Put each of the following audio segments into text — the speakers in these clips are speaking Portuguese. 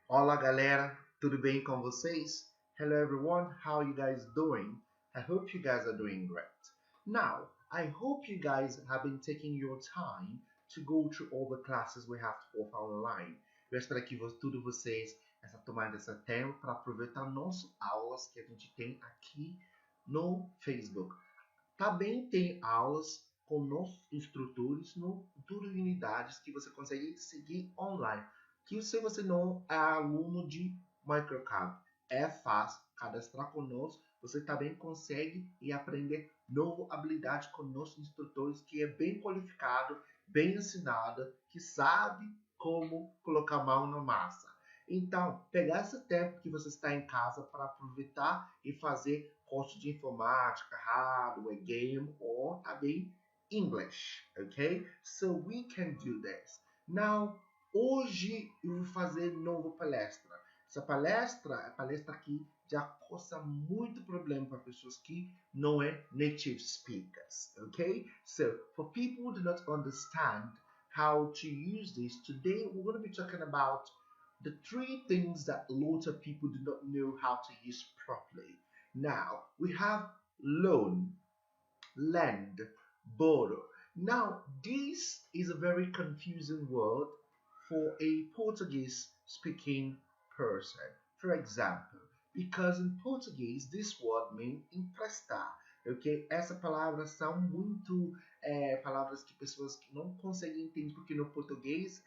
Olá galera, tudo bem com vocês? Hello everyone, how you guys doing? I hope you guys are doing great. Now, I hope you guys have been taking your time to go through all the classes we have to offer online. Eu espero que todos vocês estão tomando esse tempo para aproveitar nossas aulas que a gente tem aqui no Facebook. Também tem aulas com nossos instrutores no tudo unidades que você consegue seguir online. Que se você não é aluno de Microcamp, é fácil cadastrar conosco. Você também consegue e aprender nova habilidade com nossos instrutores, que é bem qualificado, bem ensinado, que sabe como colocar a mão na massa. Então, pegar esse tempo que você está em casa para aproveitar e fazer curso de informática, hardware, game ou também English, ok? So we can do this. Now, hoje eu vou fazer nova palestra. Essa palestra é palestra aqui já causa muito problema para pessoas que não é native speakers, ok? So, for people who do not understand how to use this, today we're going to be talking about the three things that lots of people do not know how to use properly. Now, we have loan, lend, borrow. Now, this is a very confusing word for a Portuguese speaking person. For example, because in Portuguese this word means emprestar. Ok? Essa palavra são muito palavras que pessoas que não conseguem entender, porque no português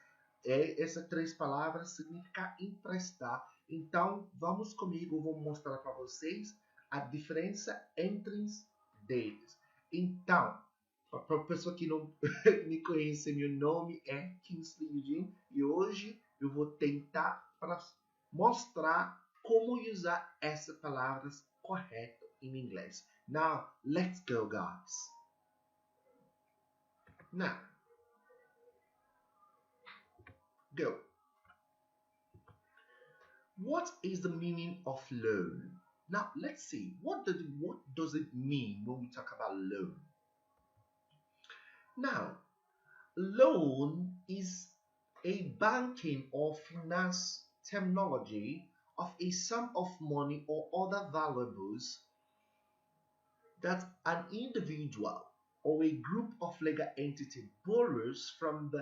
essas três palavras significam emprestar. Então, vamos comigo, eu vou mostrar para vocês a diferença entre deles. Então, para a pessoa que não me conhece, meu nome é Kingsley Eugene e hoje eu vou tentar mostrar como usar essas palavras corretas em inglês. Now, let's go, guys. Now, go. What is the meaning of loan? Now, let's see. What does it mean when we talk about loan? Now, loan is a banking or finance terminology of a sum of money or other valuables that an individual or a group of legal entity borrows from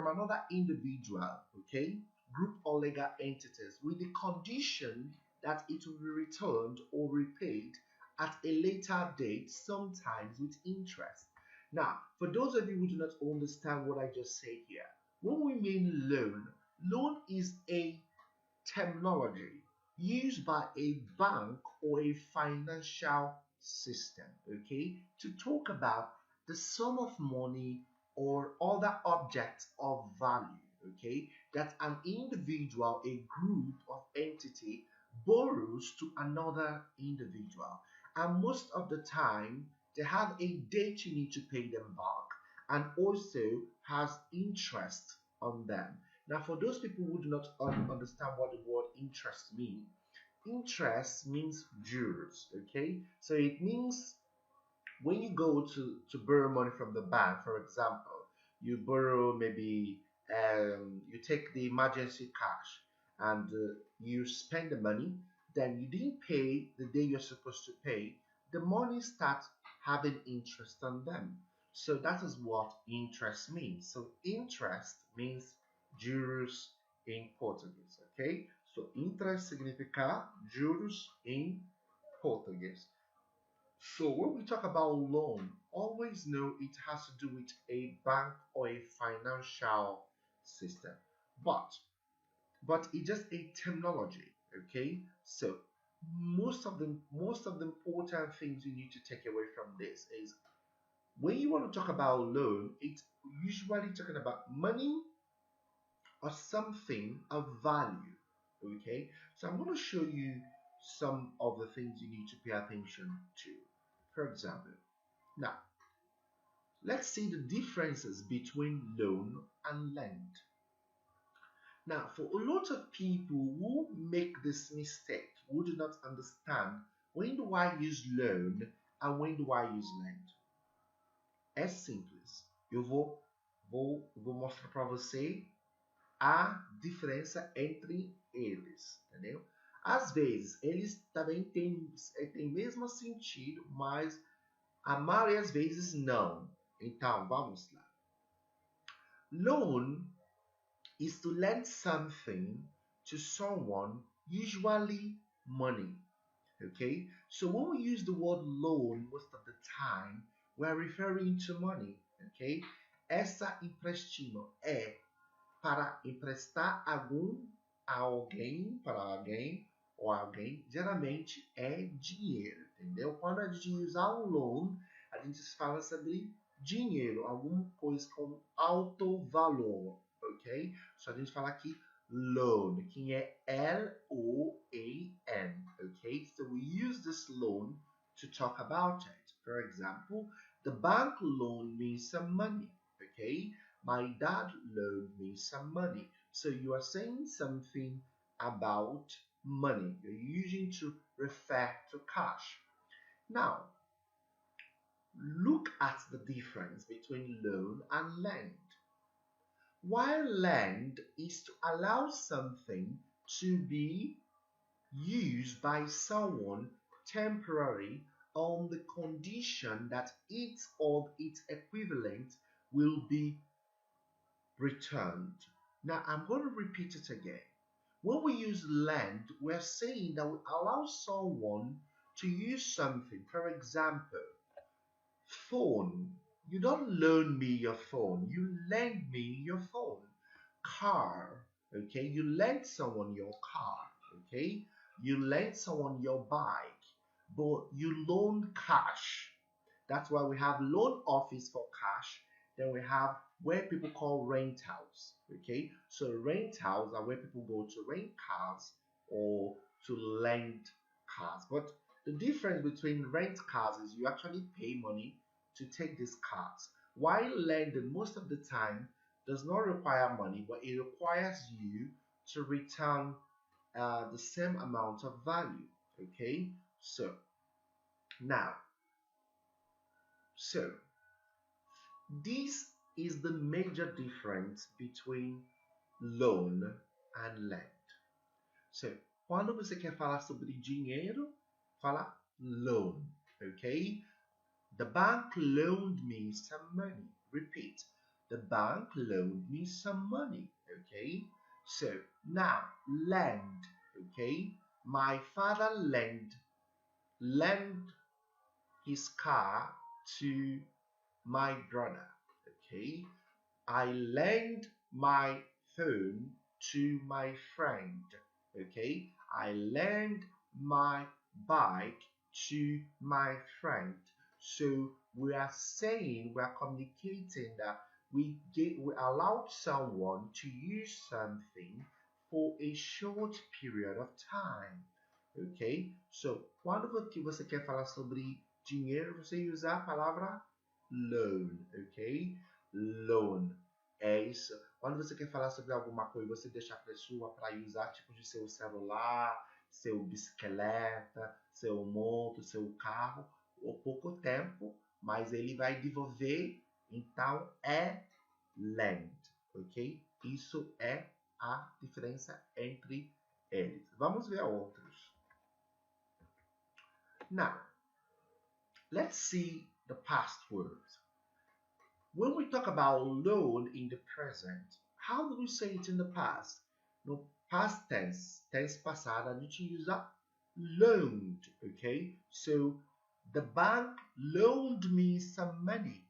another individual, okay, group or legal entities, with the condition that it will be returned or repaid at a later date, sometimes with interest. Now, for those of you who do not understand what I just said here, when we mean loan, loan is a terminology used by a bank or a financial system, okay, to talk about the sum of money or other objects of value, okay, that an individual, a group of entity borrows to another individual. And most of the time, they have a date you need to pay them back and also has interest on them. Now, for those people who do not understand what the word interest means juros, okay? So it means when you go to borrow money from the bank, for example, you borrow maybe, you take the emergency cash and you spend the money, then you didn't pay the day you're supposed to pay, the money starts having interest on them. So that is what interest means. So interest means juros em português, ok? So interest significa juros em português. So when we talk about loan, always know it has to do with a bank or a financial system. But it's just a terminology, okay? So most of the important things you need to take away from this is when you want to talk about loan, it's usually talking about money or something of value, okay? So I'm going to show you some of the things you need to pay attention to. For example, now let's see the differences between loan and lend. Now, for a lot of people who make this mistake, who do not understand when do I use loan and when do I use lend, é simples. Eu vou mostrar para você a diferença entre eles, entendeu? Às vezes, eles também têm mesmo sentido, mas a maioria das vezes não. Então, vamos lá. Loan is to lend something to someone, usually money. Okay? So when we use the word loan most of the time, we're referring to money. Okay? Essa empréstimo é para emprestar a alguém, para alguém ou alguém, geralmente é dinheiro, entendeu? Quando a gente usar um loan, a gente fala sobre dinheiro, alguma coisa com alto valor, ok? Só a gente fala aqui loan, que é L-O-A-N, ok? So we use this loan to talk about it. For example, the bank loaned me some money, okay? My dad loaned me some money. So you are saying something about money. You're using to refer to cash. Now, look at the difference between loan and lend. While lend is to allow something to be used by someone temporarily on the condition that it or its equivalent will be returned. Now, I'm going to repeat it again. When we use lend, we're saying that we allow someone to use something. For example, phone. You don't loan me your phone. You lend me your phone. Car. Okay. You lend someone your car. Okay. You lend someone your bike. But you loan cash. That's why we have loan office for cash. Then we have where people call rentals. Okay. So rentals are where people go to rent cars or to lend cars. But the difference between rent cars is you actually pay money to take these cars, while lending most of the time does not require money, but it requires you to return the same amount of value. Okay, so this is the major difference between loan and lend. So quando você quer falar sobre dinheiro, fala loan, ok? The bank loaned me some money. Repeat. The bank loaned me some money. Okay. So now lend. Okay. My father lent his car to my brother. Okay. I lend my phone to my friend. Okay. I lend my bike to my friend. So we are saying, we are communicating that we allow someone to use something for a short period of time. Ok? So, quando você quer falar sobre dinheiro, você usa a palavra loan. Ok? Loan. É isso. Quando você quer falar sobre alguma coisa, você deixa a pessoa para usar, tipo de seu celular, seu bicicleta, seu moto, seu carro, ou pouco tempo, mas ele vai devolver, então é lend, ok? Isso é a diferença entre eles. Vamos ver outros. Now, let's see the past words. When we talk about loan in the present, how do we say it in the past? No past tense, tense passado, a gente usa loaned, ok? So, the bank loaned me some money.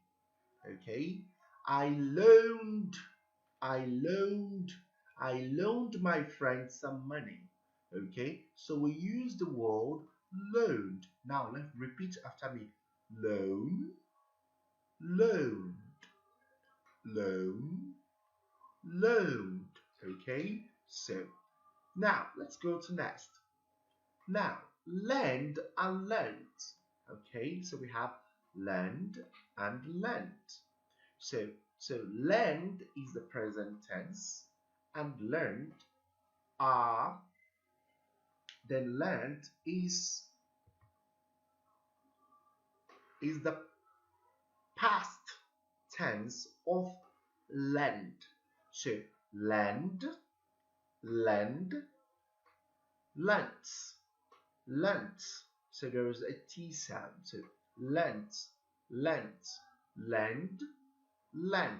Okay, I loaned my friend some money. Okay, so we use the word loaned. Now let's repeat after me. Loan, loaned, loan, loaned. Okay, so now let's go to next. Now, lend and lent. Okay, so we have lend and lent. So lend is the present tense and lent then lent is the past tense of lend. So lend, lend, lent, lent. So there is a T sound. So lent, lent, lend, lent.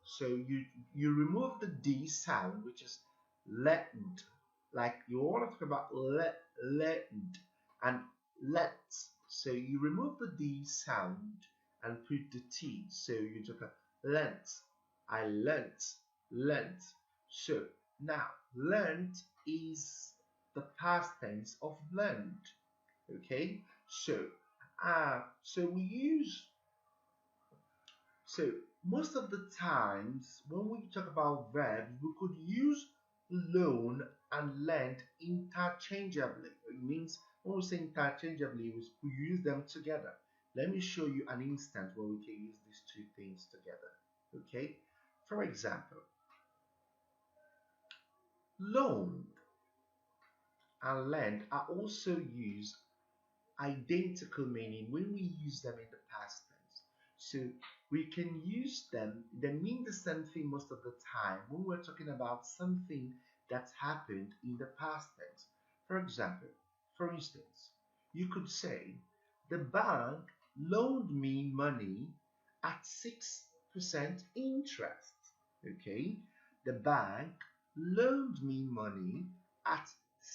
So you remove the D sound, which is lend. Like you want to talk about lend and let. So you remove the D sound and put the T. So you talk about lent. I lent, lent. So now lent is the past tense of lend. Okay, so we use, so most of the times when we talk about verbs, we could use loan and lend interchangeably. It means when we say interchangeably, we use them together. Let me show you an instance where we can use these two things together. Okay, for example, loan and lend are also used identical meaning when we use them in the past tense. So we can use them, they mean the same thing most of the time when we're talking about something that's happened in the past tense. For example, for instance, you could say, the bank loaned me money at 6% interest. Okay, the bank loaned me money at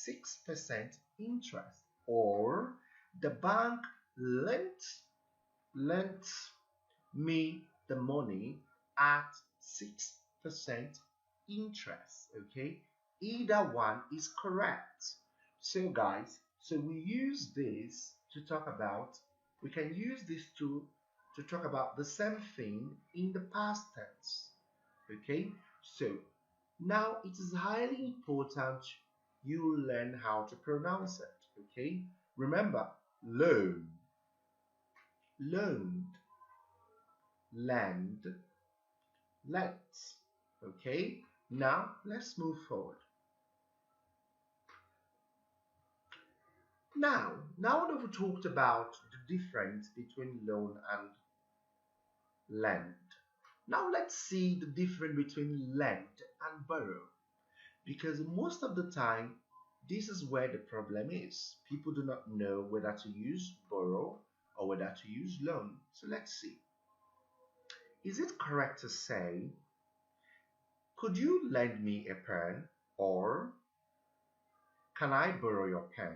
6% interest. Or the bank lent me the money at 6% interest. Okay, either one is correct. So guys, so we use this to talk about, we can use this to talk about the same thing in the past tense. Okay, so now it is highly important you learn how to pronounce it. Okay, remember, loan, loaned, lend, lent. Okay, now let's move forward. Now that we've talked about the difference between loan and lend, now let's see the difference between lend and borrow. Because most of the time, this is where the problem is. People do not know whether to use borrow or whether to use loan. So let's see. Is it correct to say, could you lend me a pen? Or, can I borrow your pen?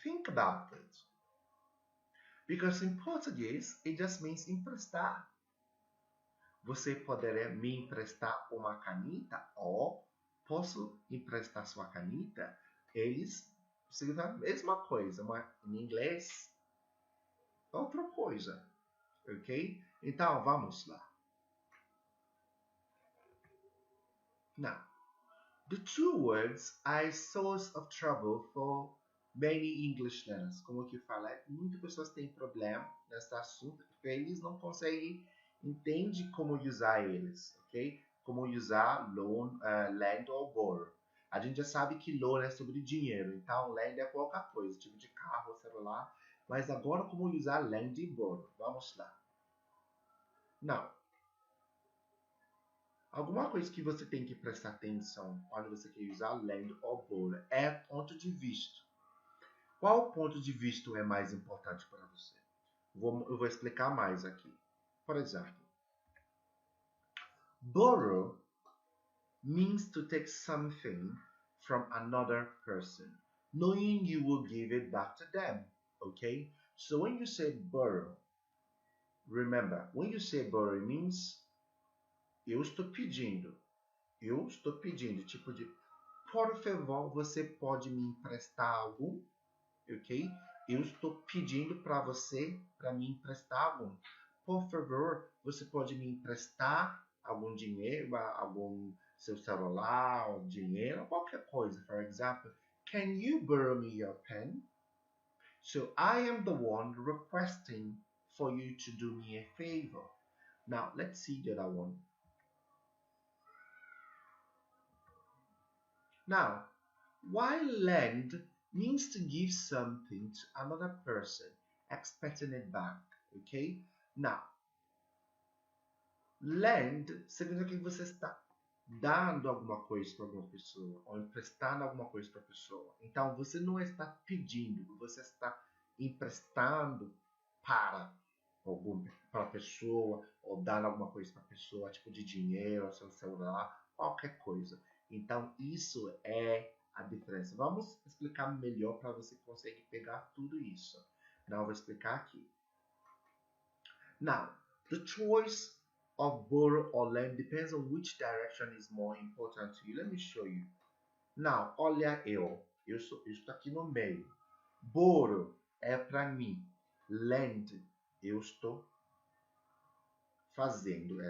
Think about it. Because in Portuguese, it just means emprestar. Você poderia me emprestar uma caneta? Ou posso emprestar sua caneta? Eles significam a mesma coisa, mas em inglês outra coisa, ok? Então vamos lá. Now, the two words are a source of trouble for many English learners. Como eu falei, muitas pessoas têm problema nesse assunto porque eles não conseguem entender como usar eles, ok? Como usar loan, lend ou borrow. A gente já sabe que loan é sobre dinheiro, então lend é qualquer coisa, tipo de carro, celular. Mas agora como usar lend e borrow? Vamos lá. Não. Alguma coisa que você tem que prestar atenção quando você quer usar lend ou borrow é ponto de vista. Qual ponto de vista é mais importante para você? Eu vou explicar mais aqui. Por exemplo, borrow means to take something from another person, knowing you will give it back to them. Okay? So when you say borrow, remember, when you say borrow, it means eu estou pedindo, tipo de, por favor, você pode me emprestar algo? Ok? Eu estou pedindo para você, para me emprestar algo. Por favor, você pode me emprestar algum dinheiro, algum seu celular, dinheiro, qualquer coisa. For example, can you borrow me your pen? So I am the one requesting for you to do me a favor. Now let's see the other one. Now, while lend means to give something to another person, expecting it back. Okay? Now, Lend significa que você está dando alguma coisa para alguma pessoa ou emprestando alguma coisa para a pessoa. Então, você não está pedindo, você está emprestando para a pessoa ou dando alguma coisa para a pessoa, tipo de dinheiro, seu celular, qualquer coisa. Então, isso é a diferença. Vamos explicar melhor para você conseguir pegar tudo isso. Now, eu vou explicar aqui. Now, the choice of borrow or lend depends on which direction is more important to you. Let me show you. Now, olha eu estou aqui no meio. Borrow é para mim. Lend, eu estou fazendo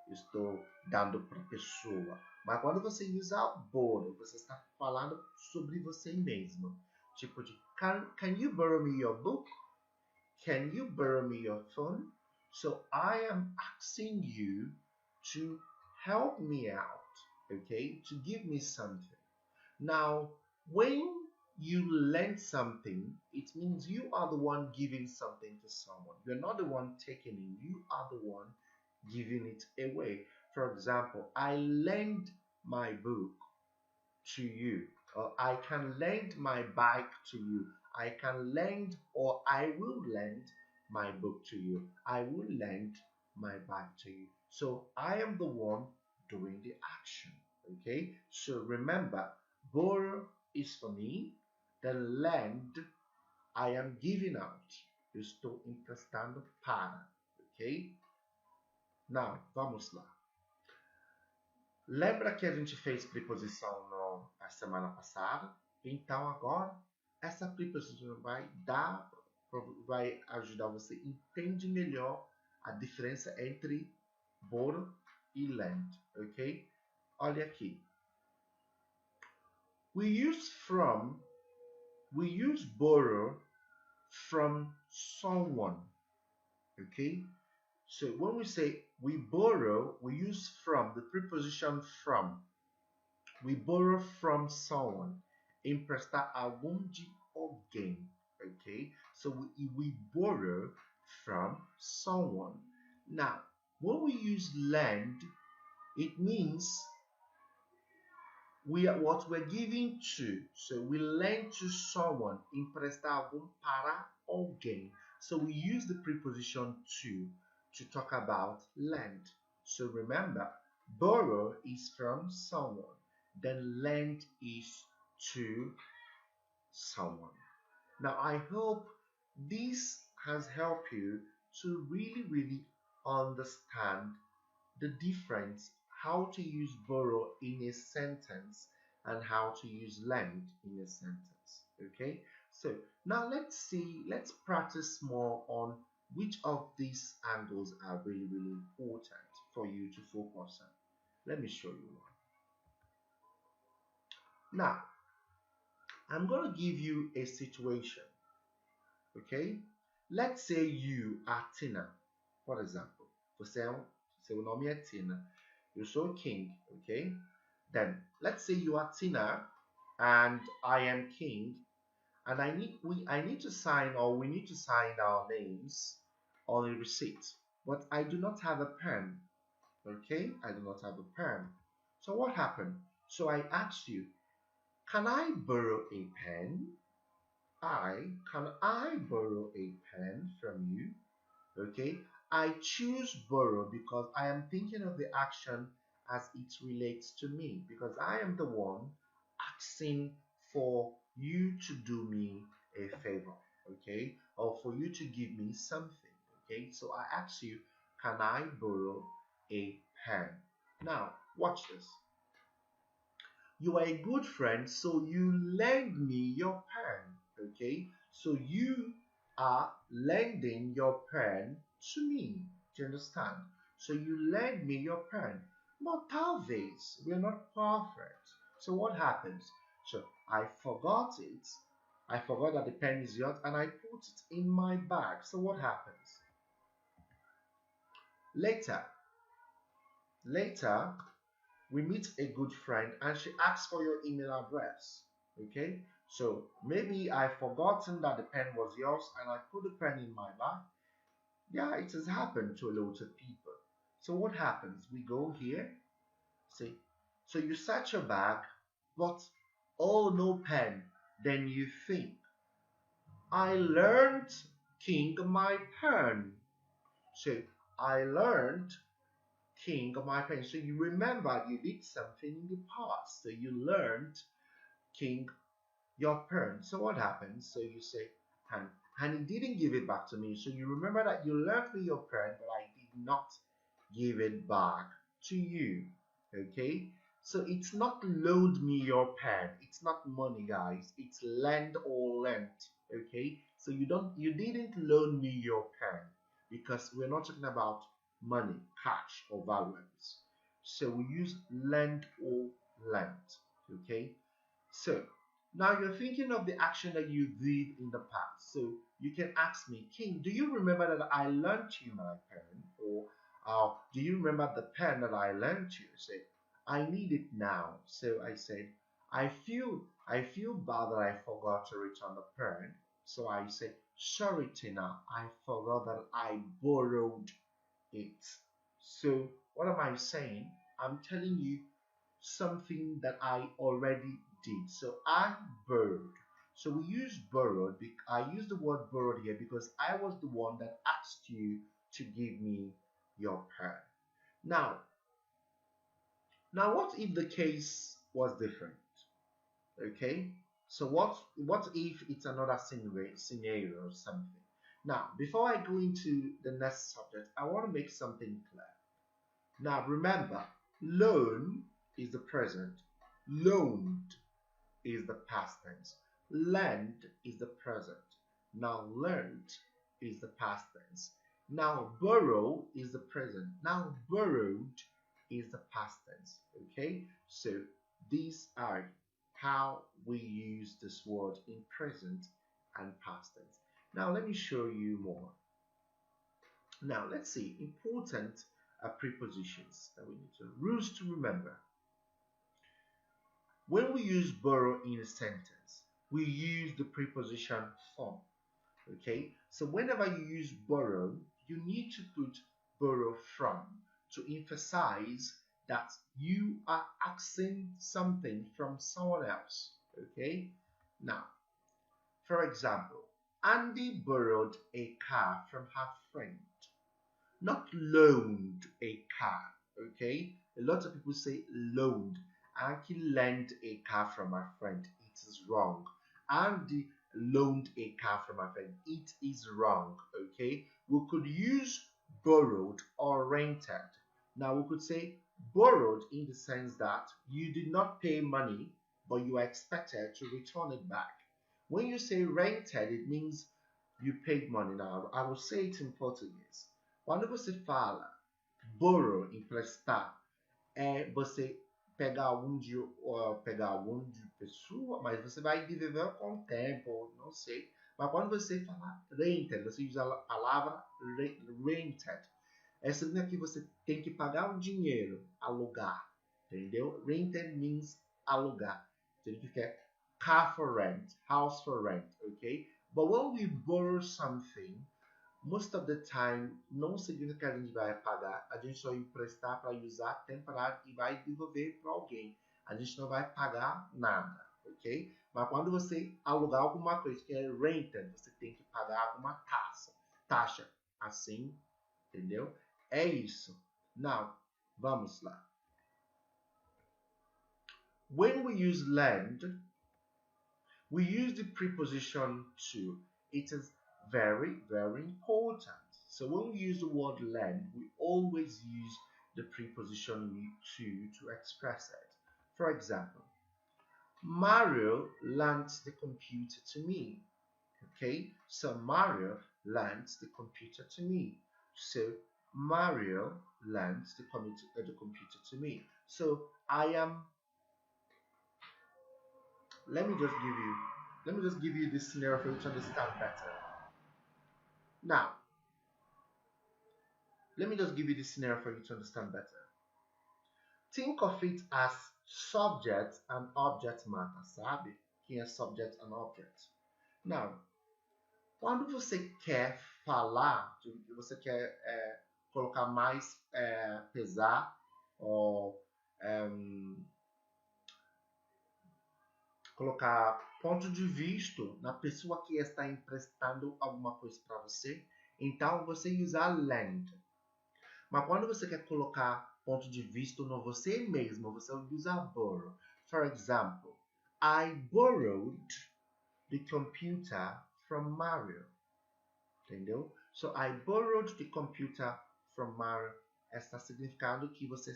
estou dando para a pessoa. Mas quando você usa borrow, você está falando sobre você mesmo. Tipo de, can you borrow me your book? Can you borrow me your phone? So I am asking you to help me out, okay? To give me something. Now, when you lend something, it means you are the one giving something to someone. You're not the one taking it. You are the one giving it away. For example, I lend my book to you. Or I can lend my bike to you. I can lend or I will lend my book to you. I will lend my bike to you. So I am the one doing the action. Okay? So remember, borrow is for me. Then lend, I am giving out. Eu estou emprestando para. Ok? Now, vamos lá. Lembra que a gente fez preposição na semana passada? Então agora essa preposição vai ajudar você a entender melhor a diferença entre borrow e lend, ok? Olha aqui. We use borrow from someone, okay? So when we say we borrow, we use from, the preposition from. We borrow from someone. Emprestar algum de alguém. Okay? So we borrow from someone. Now, when we use lend, it means what we're giving to. So we lend to someone. Emprestar algum para alguém. So we use the preposition to talk about lend. So remember, borrow is from someone. Then lend is to someone. Now, I hope this has helped you to really understand the difference, how to use borrow in a sentence and how to use lend in a sentence. Okay, so now let's practice more on which of these angles are really important for you to focus on. Let me show you one. Now, I'm going to give you a situation, ok? Let's say you are Tina, por exemplo. Seu nome é Tina. Eu sou King, ok? Then, let's say you are Tina and I am King, and I need to sign, or we need to sign our names on a receipt, but I do not have a pen, okay? I do not have a pen. So what happened? So I asked you, can I borrow a pen? Can I borrow a pen from you? Okay, I choose borrow because I am thinking of the action as it relates to me, because I am the one asking for you to do me a favor, okay, or for you to give me something, okay. So I ask you, can I borrow a pen? Now, watch this. You are a good friend, so you lend me your pen, okay? So you are lending your pen to me, do you understand? So you lend me your pen. But talvez, we're not perfect. So what happens? So I forgot it. I forgot that the pen is yours and I put it in my bag. So what happens? Later, we meet a good friend and she asks for your email address, okay? So maybe I've forgotten that the pen was yours and I put the pen in my bag. Yeah, it has happened to a lot of people. So what happens? We go here, see, so you search your bag, but oh, no pen. Then you think, I learned king my pen. So I learned king my pen. So you remember you did something in the past. So you learned king your pen. So what happens? So you say, and he didn't give it back to me. So you remember that you lent me your pen, but I did not give it back to you. Okay? So it's not loaned me your pen. It's not money, guys. It's lend or lent. Okay? So you didn't loan me your pen, because we're not talking about money, cash, or valuables. So we use lend or lent. Okay? So now you're thinking of the action that you did in the past. So you can ask me, King, do you remember that I lent you my pen? Or do you remember the pen that I lent you? Say, I need it now. So I said, I feel bad that I forgot to return the pen. So I said, sorry, Tina, I forgot that I borrowed it. So what am I saying? I'm telling you something that I already did. So I borrowed. So we use borrowed. I use the word borrowed here because I was the one that asked you to give me your pen. Now what if the case was different? Okay, so what if it's another scenario or something? Now, before I go into the next subject, I want to make something clear. Now remember, loan is the present, loaned is the past tense, lend is the present, now learned is the past tense, now borrow is the present, now borrowed is the past tense. Okay, so these are how we use this word in present and past tense. Now let me show you more. Now let's see important prepositions that we need to, rules to remember. When we use borrow in a sentence, we use the preposition from. Okay, so whenever you use borrow, you need to put borrow from to emphasize that you are asking something from someone else. Okay, now for example, Andy borrowed a car from her friend, not loaned a car. Okay, a lot of people say loaned. Andy lent a car from my friend. It is wrong. Andy loaned a car from my friend. It is wrong. Okay, we could use borrowed or rented. Now we could say borrowed in the sense that you did not pay money, but you are expected to return it back. When you say rented, it means you paid money. Now I will say it in Portuguese. Quando você fala borrow, emprestar, você pegar algum de pessoa, mas você vai devolver com o tempo, não sei. Mas quando você fala rented, você usa a palavra rented. Essa significa que você tem que pagar um dinheiro, alugar, entendeu? Rented means alugar. Significa car for rent, house for rent, okay? But when we borrow something, most of the time, não significa que a gente vai pagar, a gente só vai emprestar para usar temporário e vai devolver para alguém. A gente não vai pagar nada, ok? Mas quando você alugar alguma coisa que é rented, você tem que pagar alguma taxa, assim, entendeu? É isso. Now, vamos lá. When we use lend, we use the preposition to. It is very, very important. So when we use the word lend, we always use the preposition to express it. For example, Mario lends the computer to me. Okay, so Mario lends the computer to me. So Mario lends the computer to me. So I am. Let me just give you this scenario for you to understand better. Now, let me just give you this scenario for you to understand better. Think of it as subject and object matter, sabe? Quem é subject and object. Now, quando você quer falar, você quer colocar mais pesar ou colocar ponto de vista na pessoa que está emprestando alguma coisa para você, então você usa lend. Mas quando você quer colocar ponto de vista no você mesmo, você usa borrow. For example, I borrowed the computer from Mario. Entendeu? So, I borrowed the computer from Mario. Está significando que você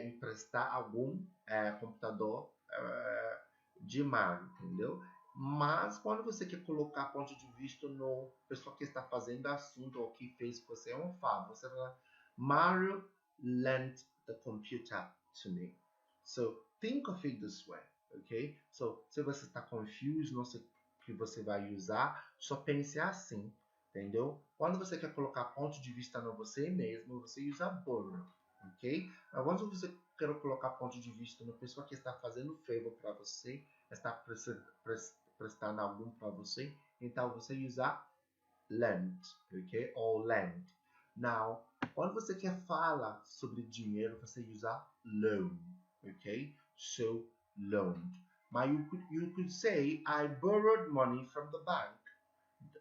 emprestar algum computador de Mario, entendeu? Mas quando você quer colocar ponto de vista no pessoa que está fazendo assunto ou que fez você um favor, você fala Mario lent the computer to me. So think of it this way, ok? So se você está confuso, não sei o que você vai usar, só pense assim, entendeu? Quando você quer colocar ponto de vista no você mesmo, você usa borrow, ok? Mas quando você quer colocar ponto de vista na pessoa que está fazendo favor para você, está prestando algum para você, então você usa lend, ok? Ou lend. Now, quando você quer falar sobre dinheiro, você usa loan, ok? So, loaned. But you could say, I borrowed money from the bank.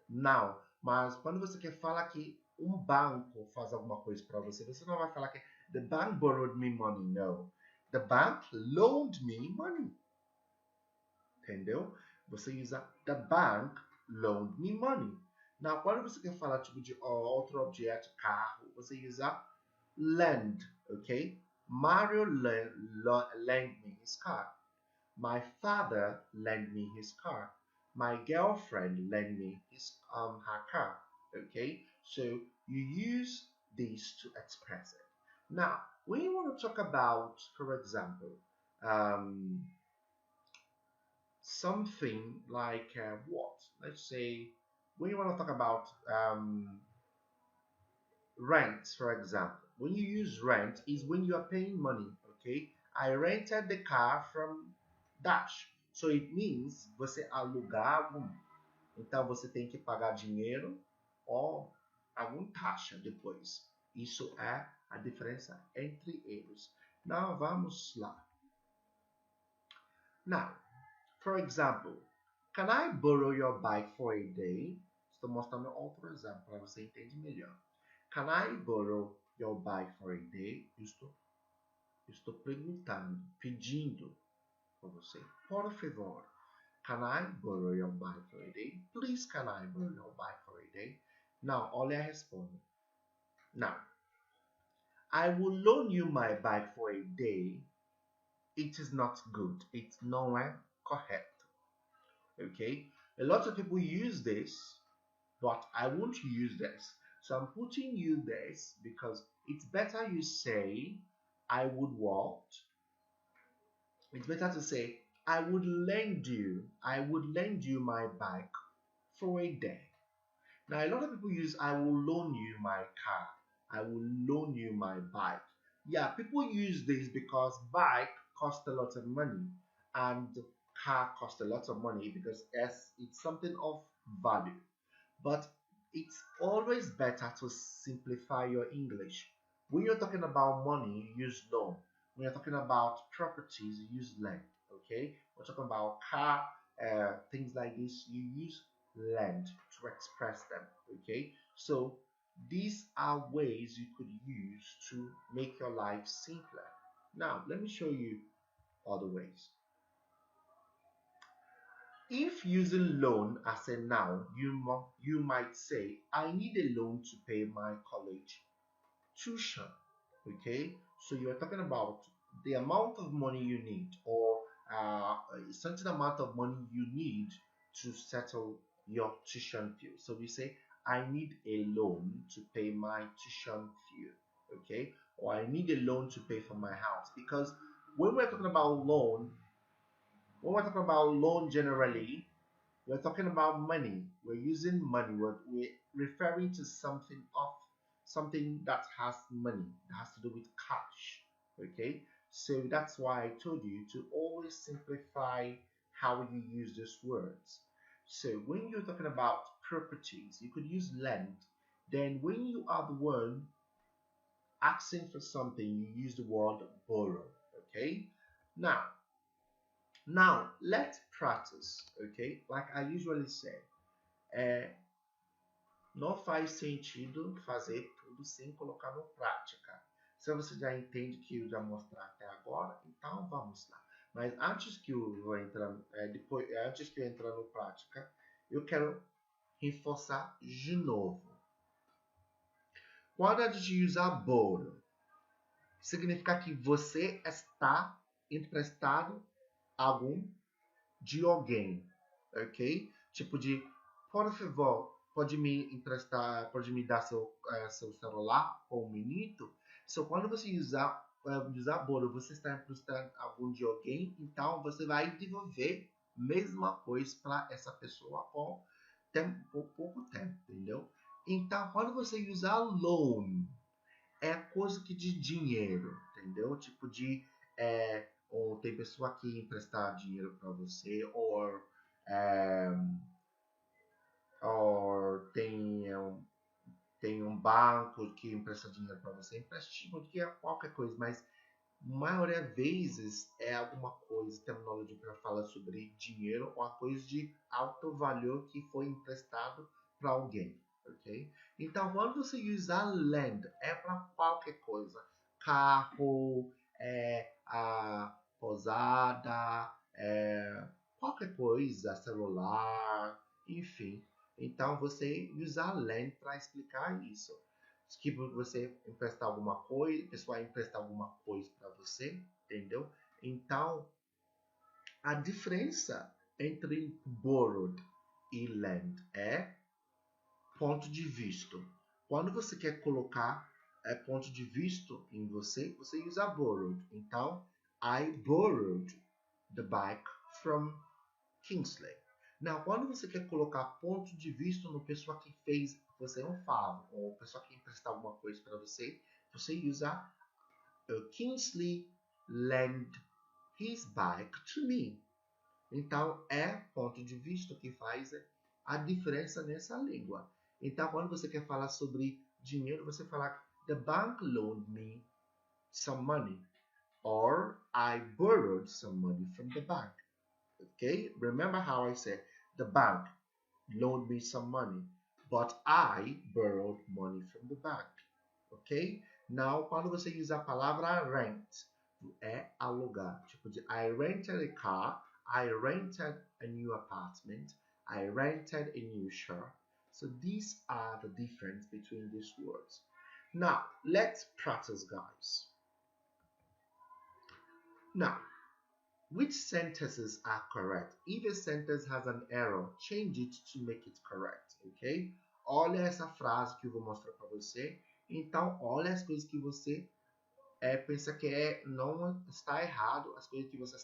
Now, mas quando você quer falar que um banco faz alguma coisa para você, você não vai falar que the bank borrowed me money, no. The bank loaned me money. Entendeu? Você usa the bank loaned me money. Now, quando você quer falar tipo de outro objeto, carro, você usa lend, ok? Mario lent me his car. My father lent me his car. My girlfriend lent me her car. Okay, so you use these to express it. Now, when you want to talk about, for example, something like what? Let's say when you want to talk about rent, for example. When you use rent is when you are paying money. Okay, I rented the car from Dash. So it means você alugar algo. Então você tem que pagar dinheiro ou alguma taxa depois. Isso é a diferença entre eles. Now vamos lá. Now, for example, can I borrow your bike for a day? Estou mostrando outro exemplo para você entender melhor. Can I borrow your bike for a day? Estou perguntando, pedindo para você. Por favor, can I borrow your bike for a day? Please, can I borrow your bike for a day? Now, olha a resposta. Now, I will loan you my bike for a day. It is not good. It não é correto. Okay? A lot of people use this, but I won't use this. So I'm putting you this because it's better you say, I would what? It's better to say, I would lend you my bike for a day. Now, a lot of people use, I will loan you my car. I will loan you my bike. Yeah, people use this because bike costs a lot of money and car costs a lot of money because it's something of value. But it's always better to simplify your English. When you're talking about money, you use loan. When you're talking about properties, you use lend. Okay? We're talking about car, things like this, you use lend to express them. Okay? So these are ways you could use to make your life simpler. Now, let me show you other ways. If using loan as a noun, you might say, I need a loan to pay my college tuition. Okay, so you're talking about the amount of money you need, or a certain amount of money you need to settle your tuition fee. So we say, I need a loan to pay my tuition fee. Okay, or I need a loan to pay for my house. Because when we're talking about loan, generally, we're talking about money. We're using money. We're referring to something that has money, that has to do with cash. Okay, so that's why I told you to always simplify how you use these words. So when you're talking about properties, you could use lend. then when you are the one asking for something, you use the word borrow. Okay? Now let's practice. Okay? Like I usually say, não faz sentido fazer tudo sem colocar na prática. Se você já entende que eu já mostrei até agora, então vamos lá. Mas antes que eu vou entrar, antes que eu entrar na prática, eu quero reforçar de novo. Quando a gente usar borrow, significa que você está emprestado algum de alguém, ok? Tipo de, por favor, pode me emprestar, pode me dar seu celular por um minuto? So, quando você usar borrow, você está emprestando algum de alguém, então você vai devolver a mesma coisa para essa pessoa por pouco tempo, entendeu? Então, quando você usar loan, é coisa que de dinheiro, entendeu? Tipo de, ou tem pessoa que emprestar dinheiro para você, ou tem um banco que empresta dinheiro para você, empréstimo que é qualquer coisa, mas maioria das vezes é alguma coisa, terminologia para falar sobre dinheiro ou a coisa de alto valor que foi emprestado para alguém, ok? Então, quando você usar lend, é para qualquer coisa, carro, a pousada, qualquer coisa, celular, enfim. Então, você usar lend para explicar isso. Que você emprestar alguma coisa, a pessoa empresta alguma coisa para você, entendeu? Então, a diferença entre borrowed e lend é ponto de vista. Quando você quer colocar ponto de vista em você, você usa borrowed. Então, I borrowed the bike from Kingsley. Não, quando você quer colocar ponto de vista no pessoa que fez você um favor, ou pessoa que emprestar alguma coisa para você, você usa Kingsley lend his bike to me. Então, é ponto de vista que faz a diferença nessa língua. Então, quando você quer falar sobre dinheiro, você fala the bank loaned me some money, or I borrowed some money from the bank. Okay, remember how I said the bank loaned me some money, but I borrowed money from the bank. Ok? Now, quando você usa a palavra rent, é alugar. Tipo de I rented a car, I rented a new apartment, I rented a new shirt. So these are the difference between these words. Now, let's practice, guys. Now, which sentences are correct? If a sentence has an error, change it to make it correct, ok? Olha essa frase que eu vou mostrar para você. Então, olha as coisas que você pensa que não está errado, as coisas que você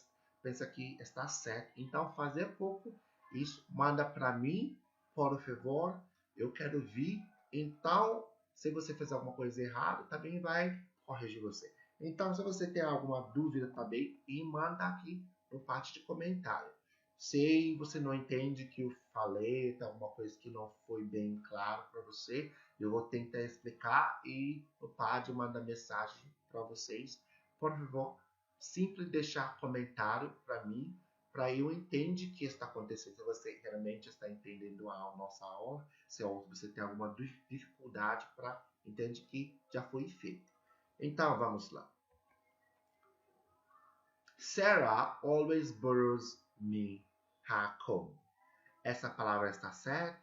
pensa que está certo. Então, fazer pouco isso, manda para mim, por favor, eu quero ver. Então, se você fizer alguma coisa errada, também vai corrigir você. Então, se você tem alguma dúvida também, manda aqui no parte de comentário. Se você não entende o que eu falei, tem alguma coisa que não foi bem claro para você, eu vou tentar explicar e pode mandar mensagem para vocês. Por favor, simples deixar comentário para mim, para eu entender o que está acontecendo. Se você realmente está entendendo a nossa aula, se você tem alguma dificuldade para entender que já foi feito. Então, vamos lá. Sarah always borrows me her comb. Essa palavra está certa?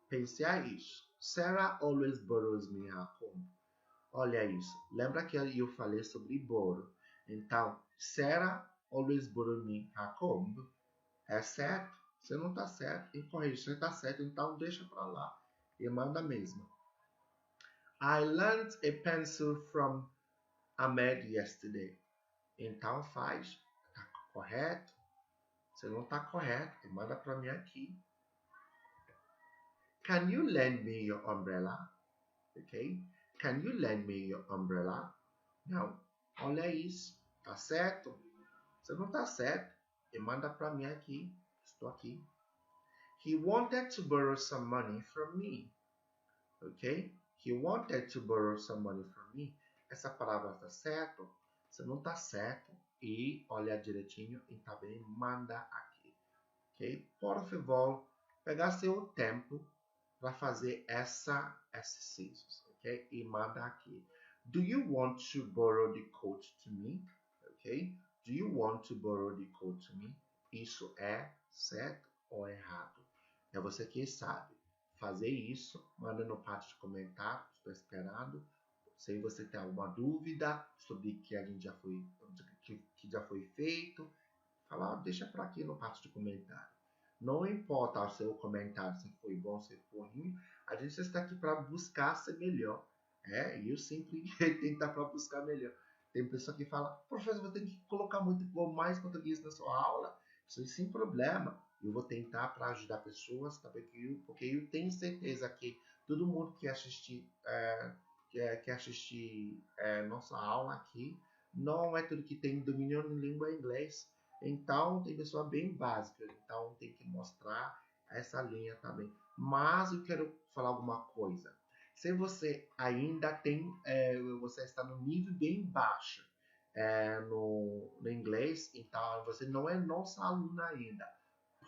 Pense a isso. Sarah always borrows me her comb. Olha isso. Lembra que eu falei sobre borrow? Então, Sarah always borrows me her comb. É certo? Se não está certo, corrige. Se está certo, então deixa para lá e manda mesmo. I learned a pencil from Ahmed yesterday. Então faz. Está correto? Se não está correto, manda para mim aqui. Can you lend me your umbrella? Ok? Can you lend me your umbrella? Não. Olha isso. Tá certo? Se não tá certo, manda para mim aqui. Estou aqui. He wanted to borrow some money from me. ok? He wanted to borrow some money from me. Essa palavra tá certo? Se não tá certo, e olha direitinho e também manda aqui, ok? Por favor, pegar seu tempo para fazer exercícios, ok? E manda aqui. Do you want to borrow the coat to me? Ok? Do you want to borrow the coat to me? Isso é certo ou errado? É você que sabe. Fazer isso, manda no parte de comentários, estou esperando. Se você tem alguma dúvida sobre que a gente que já foi feito, fala, deixa para aqui no parte de comentário. Não importa o seu comentário se foi bom, se foi ruim, a gente está aqui para buscar ser melhor. E eu sempre tentar para buscar melhor. Tem pessoa que fala, professor, você tem que colocar mais português na sua aula. Isso é sem problema. Eu vou tentar para ajudar pessoas, porque eu tenho certeza que todo mundo que assistir nossa aula aqui, não é tudo que tem domínio em língua inglês. Então, tem pessoa bem básica. Então, tem que mostrar essa linha também. Mas eu quero falar alguma coisa. Se você ainda você está no nível bem baixo no inglês, então você não é nossa aluna ainda.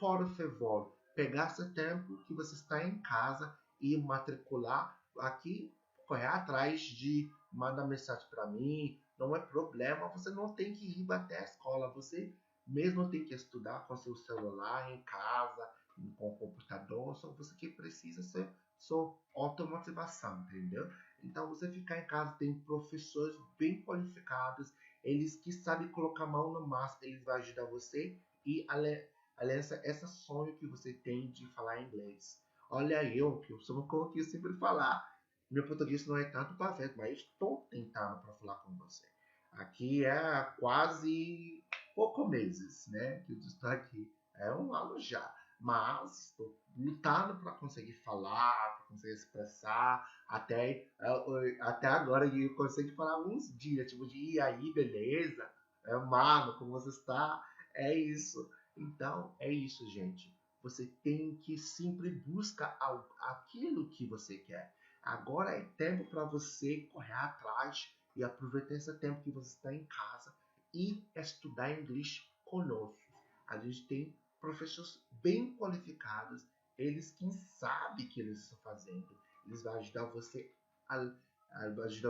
Por favor, pegar seu tempo que você está em casa e matricular aqui, correr atrás de mandar mensagem para mim. Não é problema, você não tem que ir até a escola. Você mesmo tem que estudar com seu celular em casa, com o computador. Só você que precisa ser sua automotivação, entendeu? Então, você ficar em casa, tem professores bem qualificados, eles que sabem colocar a mão na massa, eles vão ajudar você e esse sonho que você tem de falar inglês. Olha que eu sou como que eu sempre falar. Meu português não é tanto perfeito, mas estou tentando para falar com você. Aqui é quase poucos meses, né, que eu estou aqui. É um ano já. Mas estou lutando para conseguir falar, para conseguir expressar. Até agora eu consigo falar uns dias, tipo de e aí, beleza? Mano, como você está? É isso. Então, é isso, gente. Você tem que sempre buscar aquilo que você quer. Agora é tempo para você correr atrás e aproveitar esse tempo que você está em casa e estudar inglês conosco. A gente tem professores bem qualificados, eles quem sabe que eles estão fazendo. Eles vão ajudar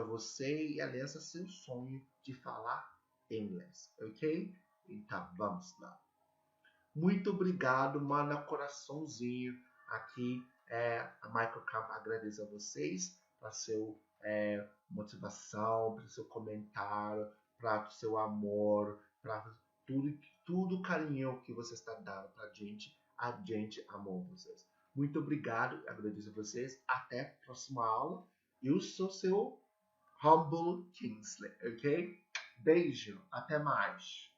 você e aliança seu sonho de falar inglês, ok? Então, vamos lá. Muito obrigado, manda coraçãozinho aqui. A Microcamp agradece a vocês para sua motivação, para seu comentário, para seu amor, para tudo carinho que você está dando para a gente ama vocês. Muito obrigado, agradeço a vocês. Até a próxima aula. Eu sou seu Humble Kingsley, ok? Beijo, até mais.